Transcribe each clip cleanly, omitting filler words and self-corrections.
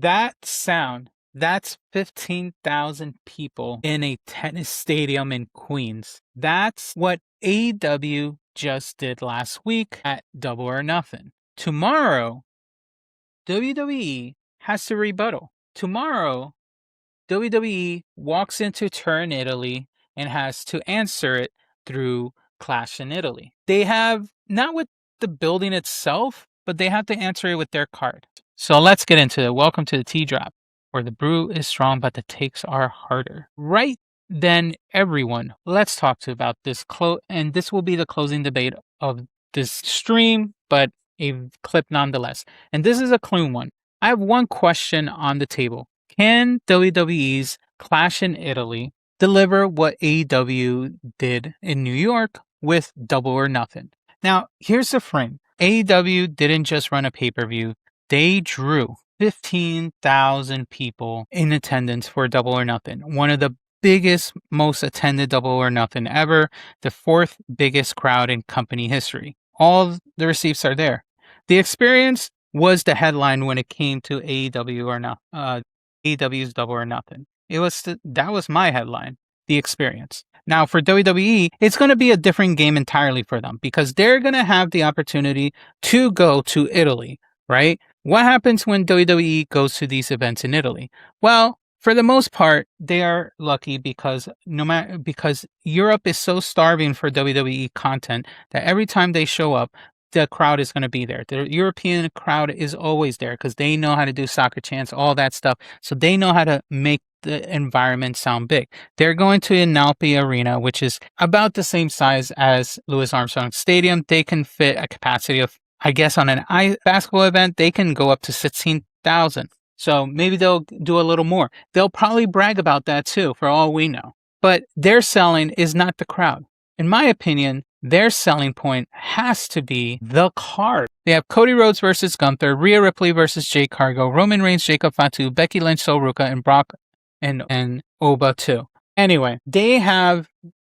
That sound, that's 15,000 people in a tennis stadium in Queens. That's what AEW just did last week at Double or Nothing. Tomorrow, WWE has to rebuttal. Tomorrow, WWE walks into Turin, Italy, and has to answer it through Clash in Italy. They have, not with the building itself, but they have to answer it with their card. So let's get into it. Welcome to the Tea Drop, where the brew is strong, but the takes are harder. Right then, everyone, let's talk about this and this will be the closing debate of this stream, but a clip nonetheless. And this is a clean one. I have one question on the table. Can WWE's Clash in Italy deliver what AEW did in New York with Double or Nothing? Now, here's the frame. AEW didn't just run a pay-per-view. They drew 15,000 people in attendance for Double or Nothing. One of the biggest, most attended Double or Nothing ever. The fourth biggest crowd in company history. All the receipts are there. The experience was the headline when it came to AEW or not. AEW's Double or Nothing. That was my headline, the experience. Now for WWE, it's going to be a different game entirely for them because they're going to have the opportunity to go to Italy, right? What happens when WWE goes to these events in Italy? Well, for the most part, they are lucky because because Europe is so starving for WWE content that every time they show up, the crowd is going to be there. The European crowd is always there because they know how to do soccer chants, all that stuff. So they know how to make the environment sound big. They're going to Inalpi Arena, which is about the same size as Louis Armstrong Stadium. They can fit a capacity of, I guess, on an basketball event, they can go up to 16,000. So maybe they'll do a little more. They'll probably brag about that too, for all we know. But their selling is not the crowd. In my opinion, their selling point has to be the card. They have Cody Rhodes versus Gunther, Rhea Ripley versus Jade Cargill, Roman Reigns, Jacob Fatu, Becky Lynch, Sol Ruca, and Brock and Oba too. Anyway, they have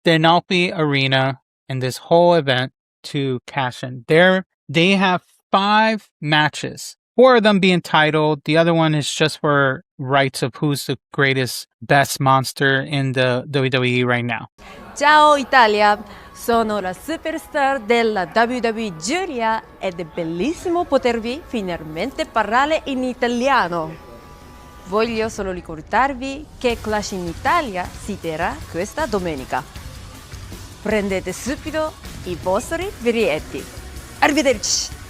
the Inalpi Arena and this whole event to cash in. They have 5 matches. 4 of them being titled. The other one is just for rights of who's the greatest, best monster in the WWE right now. Ciao Italia, sono la superstar della WWE Giulia ed è bellissimo potervi finalmente parlare in italiano. Voglio solo ricordarvi che Clash in Italia si terrà questa domenica. Prendete subito I vostri biglietti. Arrivederci!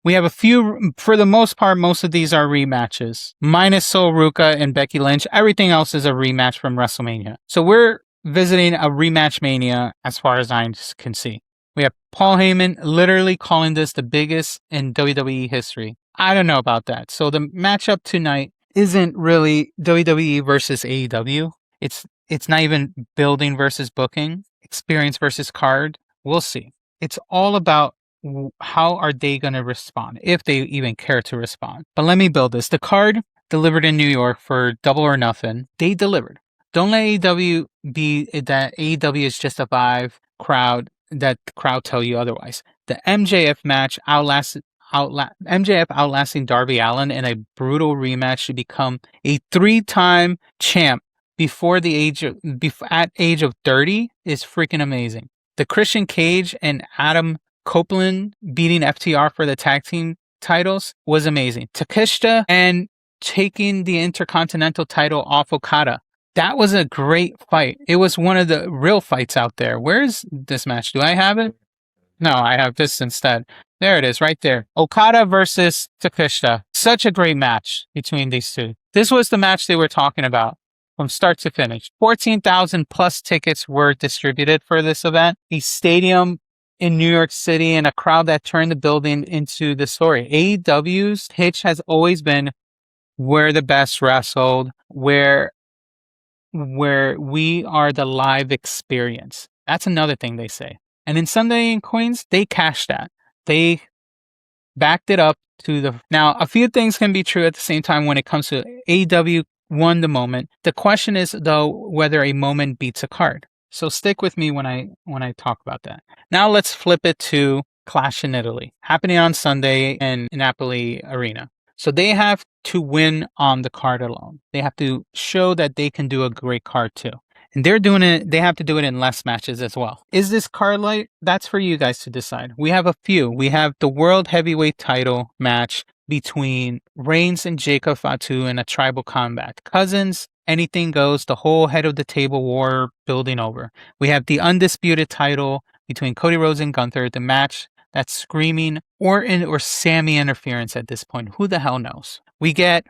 We have a few, for the most part, most of these are rematches. Minus Sol Ruca and Becky Lynch. Everything else is a rematch from WrestleMania. So we're visiting a rematch mania as far as I can see. We have Paul Heyman literally calling this the biggest in WWE history. I don't know about that. So the matchup tonight isn't really WWE versus AEW. It's not even building versus booking, experience versus card. We'll see. It's all about how are they going to respond, if they even care to respond. But let me build this. The card delivered in New York for Double or Nothing, they delivered. Don't let AEW be that AEW is just a vibe crowd, that the crowd tell you otherwise. The MJF match MJF outlasting Darby Allin in a brutal rematch to become a 3-time champ at age of 30 is freaking amazing. The Christian Cage and Adam Copeland beating FTR for the tag team titles was amazing. Takeshita and taking the Intercontinental title off Okada. That was a great fight. It was one of the real fights out there. Where's this match? Do I have it? No, I have this instead. There it is, right there. Okada versus Takeshita. Such a great match between these two. This was the match they were talking about from start to finish. 14,000 plus tickets were distributed for this event. A stadium in New York City and a crowd that turned the building into the story. AEW's pitch has always been we're the best wrestled, where we are the live experience. That's another thing they say. And in Sunday in Queens, they cashed that. They backed it up to the... Now, a few things can be true at the same time when it comes to AEW won the moment. The question is, though, whether a moment beats a card. So stick with me when I talk about that. Now let's flip it to Clash in Italy, happening on Sunday in Napoli Arena. So they have to win on the card alone. They have to show that they can do a great card too. And they're doing it, they have to do it in less matches as well. Is this card light? That's for you guys to decide. We have a few. We have the World Heavyweight title match between Reigns and Jacob Fatu in a tribal combat. Cousins, anything goes, the whole head of the table war building over. We have the undisputed title between Cody Rhodes and Gunther, the match that's screaming Orton or Sammy interference at this point. Who the hell knows? We get,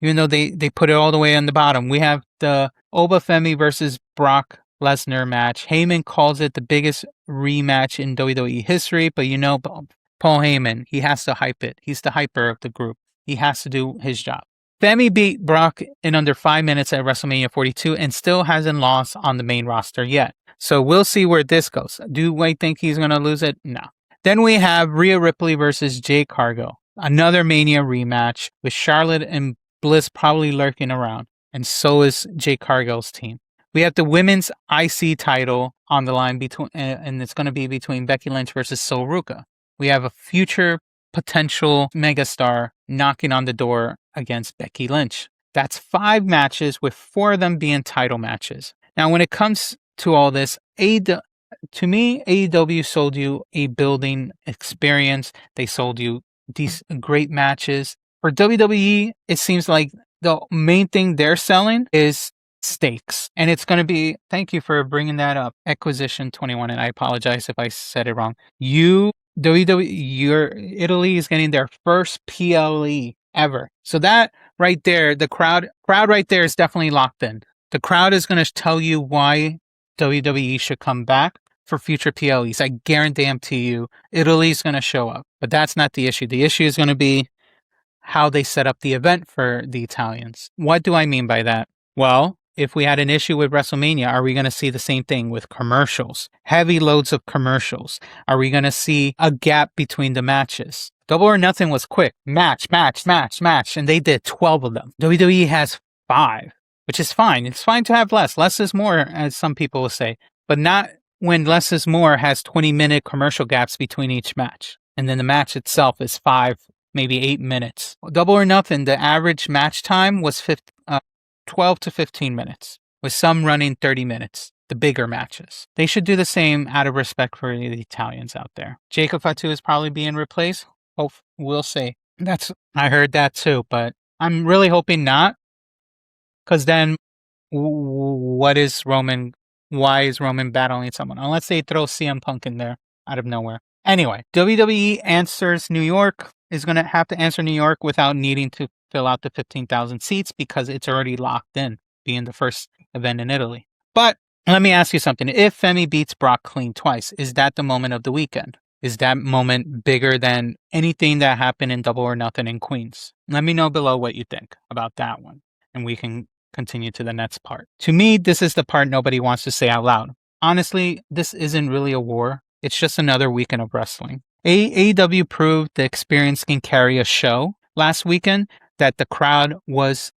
even though they put it all the way on the bottom, we have the Oba Femi versus Brock Lesnar match. Heyman calls it the biggest rematch in WWE history, but you know, Paul Heyman, he has to hype it. He's the hyper of the group. He has to do his job. Femi beat Brock in under 5 minutes at WrestleMania 42 and still hasn't lost on the main roster yet. So we'll see where this goes. Do I think he's going to lose it? No. Then we have Rhea Ripley versus Jade Cargill. Another Mania rematch with Charlotte and Bliss probably lurking around. And so is Jade Cargill's team. We have the women's IC title on the line between, and it's going to be between Becky Lynch versus Sol Ruca. We have a future potential megastar knocking on the door against Becky Lynch. That's 5 matches, with 4 of them being title matches. Now, when it comes to all this, to me, AEW sold you a building experience. They sold you these great matches. For WWE, it seems like the main thing they're selling is stakes. And it's going to be, thank you for bringing that up, Acquisition 21, and I apologize if I said it wrong. Italy is getting their first PLE ever. So that right there, the crowd right there is definitely locked in. The crowd is going to tell you why WWE should come back for future PLEs. I guarantee you, Italy's going to show up. But that's not the issue. The issue is going to be how they set up the event for the Italians. What do I mean by that? Well, if we had an issue with WrestleMania, are we going to see the same thing with commercials? Heavy loads of commercials. Are we going to see a gap between the matches? Double or Nothing was quick. Match. And they did 12 of them. WWE has 5, which is fine. It's fine to have less. Less is more, as some people will say. But not when less is more has 20-minute commercial gaps between each match. And then the match itself is 5, maybe 8 minutes. Double or Nothing, the average match time was 12 to 15 minutes, with some running 30 minutes, the bigger matches. They should do the same out of respect for the Italians out there. Jacob Fatu is probably being replaced. We'll see. I heard that too, but I'm really hoping not, because then why is Roman battling someone? Unless they throw CM Punk in there out of nowhere. Anyway, WWE is going to have to answer New York without needing to fill out the 15,000 seats, because it's already locked in, being the first event in Italy. But let me ask you something. If Femi beats Brock clean twice, is that the moment of the weekend? Is that moment bigger than anything that happened in Double or Nothing in Queens? Let me know below what you think about that one, and we can continue to the next part. To me, this is the part nobody wants to say out loud. Honestly, this isn't really a war. It's just another weekend of wrestling. AEW proved the experience can carry a show last weekend, that the crowd was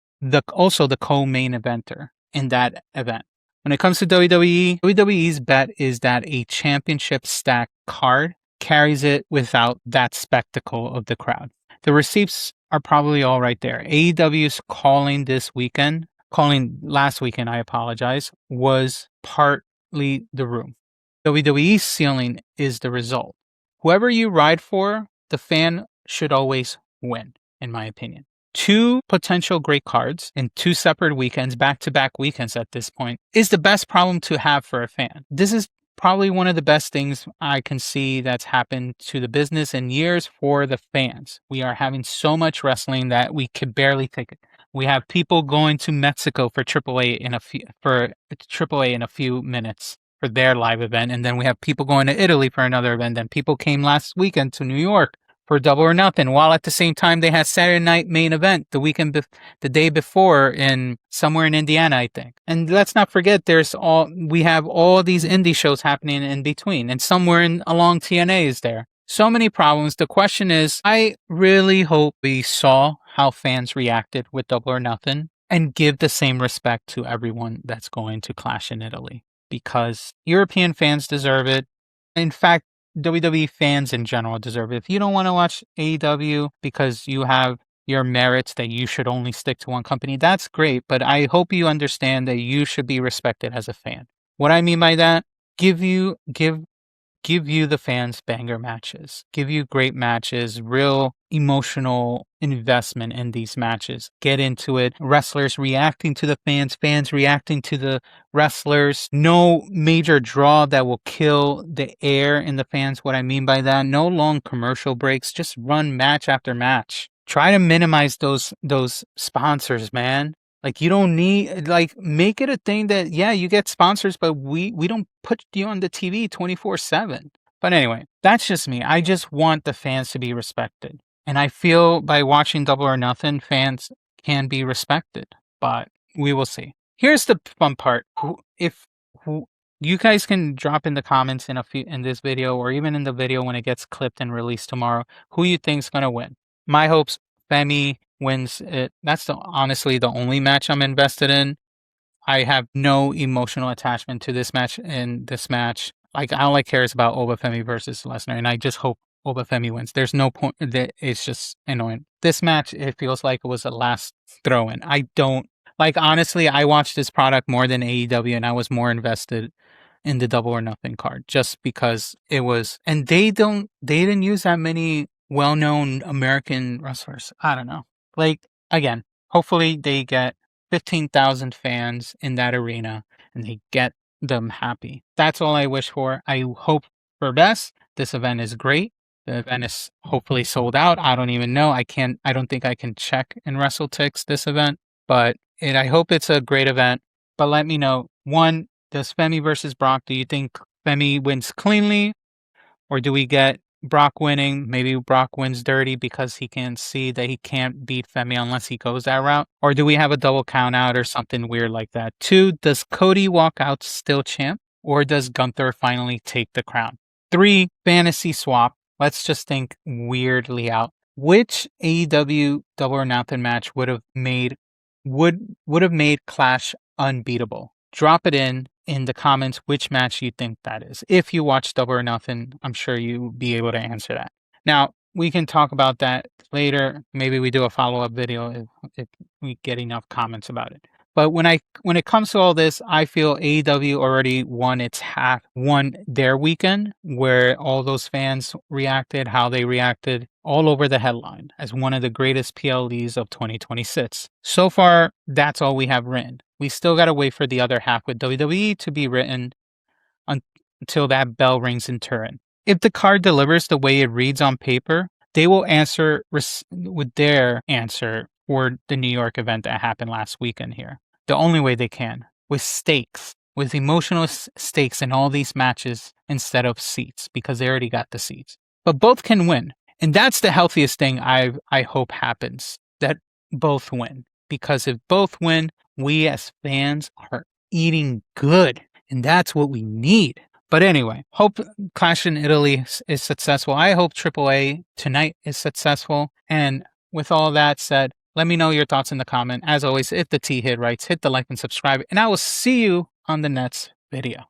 also the co-main eventer in that event. When it comes to WWE's bet is that a championship stack card carries it without that spectacle of the crowd. The receipts are probably all right there. AEW's calling last weekend, I apologize, was partly the room. WWE's ceiling is the result. Whoever you ride for, the fan should always win, in my opinion. 2 potential great cards in 2 separate weekends, back-to-back weekends at this point, is the best problem to have for a fan. This is probably one of the best things I can see that's happened to the business in years for the fans. We are having so much wrestling that we could barely take it. We have people going to Mexico for AAA in a few minutes for their live event, and then we have people going to Italy for another event. Then people came last weekend to New York for Double or Nothing, while at the same time they had Saturday night main event the day before somewhere in Indiana, I think. And let's not forget, we have all these indie shows happening in between, and somewhere along TNA is there. So many problems. The question is, I really hope we saw how fans reacted with Double or Nothing and give the same respect to everyone that's going to Clash in Italy, because European fans deserve it. In fact, WWE fans in general deserve it. If you don't want to watch AEW because you have your merits that you should only stick to one company, that's great. But I hope you understand that you should be respected as a fan. What I mean by that, give you the fans banger matches, give you great matches, real emotional investment in these matches. Get into it. Wrestlers reacting to the fans, fans reacting to the wrestlers. No major draw that will kill the air in the fans. What I mean by that, no long commercial breaks. Just run match after match. Try to minimize those sponsors, man. Like, you don't need, like, make it a thing that, yeah, you get sponsors, but we don't put you on the TV 24/7. But anyway, that's just me. I just want the fans to be respected. And I feel by watching Double or Nothing, fans can be respected, but we will see. Here's the fun part. Who you guys can drop in the comments in this video, or even in the video when it gets clipped and released tomorrow, who you think's gonna win. My hopes, Femi wins it. That's honestly the only match I'm invested in. I have no emotional attachment to this match. Like, all I care is about Oba Femi versus Lesnar, and I just hope Oba Femi wins. There's no point that it's just annoying. This match, it feels like it was a last throw in. I don't like, honestly, I watched this product more than AEW, and I was more invested in the Double or Nothing card just because it was, and they didn't use that many well-known American wrestlers. I don't know. Like, again, hopefully they get 15,000 fans in that arena and they get them happy. That's all I wish for. I hope for best. This event is great. The event is hopefully sold out. I don't even know. I don't think I can check in WrestleTix this event, but I hope it's a great event. But let me know. One, does Femi versus Brock, do you think Femi wins cleanly? Or do we get Brock winning? Maybe Brock wins dirty because he can see that he can't beat Femi unless he goes that route. Or do we have a double count out or something weird like that? Two, does Cody walk out still champ? Or does Gunther finally take the crown? Three, fantasy swap. Let's just think weirdly out. Which AEW Double or Nothing match would have made Clash unbeatable? Drop it in the comments which match you think that is. If you watch Double or Nothing, I'm sure you'll be able to answer that. Now, we can talk about that later. Maybe we do a follow-up video if we get enough comments about it. But when it comes to all this, I feel AEW already won their weekend, where all those fans reacted, how they reacted, all over the headline as one of the greatest PLEs of 2026. So far, that's all we have written. We still got to wait for the other half with WWE to be written until that bell rings in Turin. If the card delivers the way it reads on paper, they will answer with their answer for the New York event that happened last weekend here. The only way they can, with stakes, with emotional stakes in all these matches instead of seats, because they already got the seats. But both can win. And that's the healthiest thing I hope happens, that both win. Because if both win, we as fans are eating good. And that's what we need. But anyway, hope Clash in Italy is successful. I hope AAA tonight is successful. And with all that said, let me know your thoughts in the comment. As always, if the T hit right, hit the like and subscribe. And I will see you on the next video.